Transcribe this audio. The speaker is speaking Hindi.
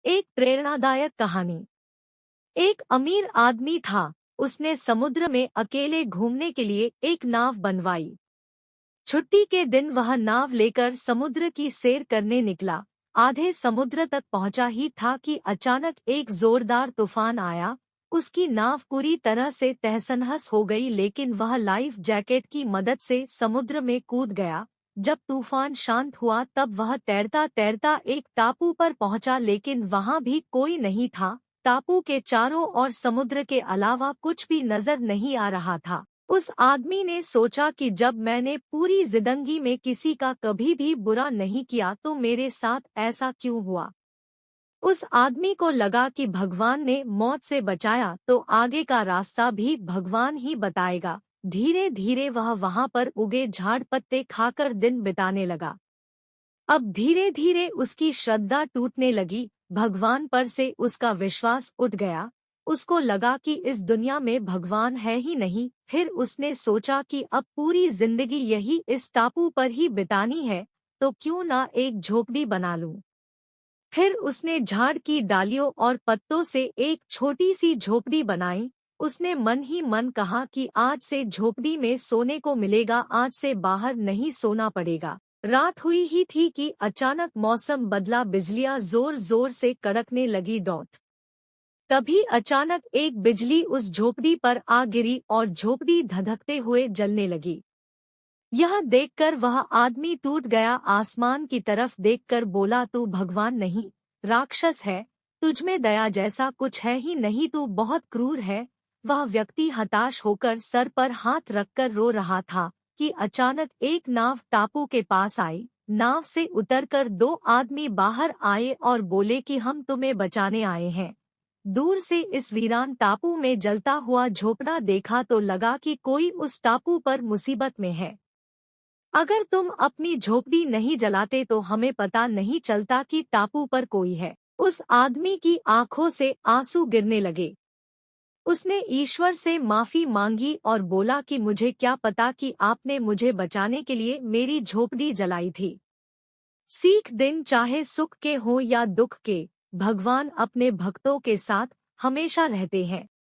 एक प्रेरणादायक कहानी। एक अमीर आदमी था। उसने समुद्र में अकेले घूमने के लिए एक नाव बनवाई। छुट्टी के दिन वह नाव लेकर समुद्र की सैर करने निकला। आधे समुद्र तक पहुंचा ही था कि अचानक एक जोरदार तूफान आया। उसकी नाव पूरी तरह से तहस-नहस हो गई, लेकिन वह लाइफ जैकेट की मदद से समुद्र में कूद गया। जब तूफान शांत हुआ तब वह तैरता तैरता एक टापू पर पहुंचा, लेकिन वहां भी कोई नहीं था। टापू के चारों ओर समुद्र के अलावा कुछ भी नजर नहीं आ रहा था। उस आदमी ने सोचा कि जब मैंने पूरी जिंदगी में किसी का कभी भी बुरा नहीं किया तो मेरे साथ ऐसा क्यों हुआ। उस आदमी को लगा कि भगवान ने मौत से बचाया तो आगे का रास्ता भी भगवान ही बताएगा। धीरे धीरे वह वहां पर उगे झाड़ पत्ते खाकर दिन बिताने लगा। अब धीरे धीरे उसकी श्रद्धा टूटने लगी। भगवान पर से उसका विश्वास उठ गया। उसको लगा कि इस दुनिया में भगवान है ही नहीं। फिर उसने सोचा कि अब पूरी जिंदगी यही इस टापू पर ही बितानी है, तो क्यों ना एक झोपड़ी बना लूं। फिर उसने झाड़ की डालियों और पत्तों से एक छोटी सी झोपड़ी बनाई। उसने मन ही मन कहा कि आज से झोपड़ी में सोने को मिलेगा, आज से बाहर नहीं सोना पड़ेगा। रात हुई ही थी कि अचानक मौसम बदला, बिजलियां जोर जोर से कड़कने लगी। तभी अचानक एक बिजली उस झोपड़ी पर आ गिरी और झोपड़ी धधकते हुए जलने लगी। यह देखकर वह आदमी टूट गया। आसमान की तरफ देखकर बोला, तू भगवान नहीं, राक्षस है। तुझमें दया जैसा कुछ है ही नहीं, तू बहुत क्रूर है। वह व्यक्ति हताश होकर सर पर हाथ रखकर रो रहा था कि अचानक एक नाव टापू के पास आई। नाव से उतरकर दो आदमी बाहर आए और बोले कि हम तुम्हें बचाने आए हैं। दूर से इस वीरान टापू में जलता हुआ झोपड़ा देखा तो लगा कि कोई उस टापू पर मुसीबत में है। अगर तुम अपनी झोपड़ी नहीं जलाते तो हमें पता नहीं चलता कि टापू पर कोई है। उस आदमी की आंखों से आंसू गिरने लगे। उसने ईश्वर से माफी मांगी और बोला कि मुझे क्या पता कि आपने मुझे बचाने के लिए मेरी झोपड़ी जलाई थी। सीख, दिन चाहे सुख के हो या दुख के, भगवान अपने भक्तों के साथ हमेशा रहते हैं।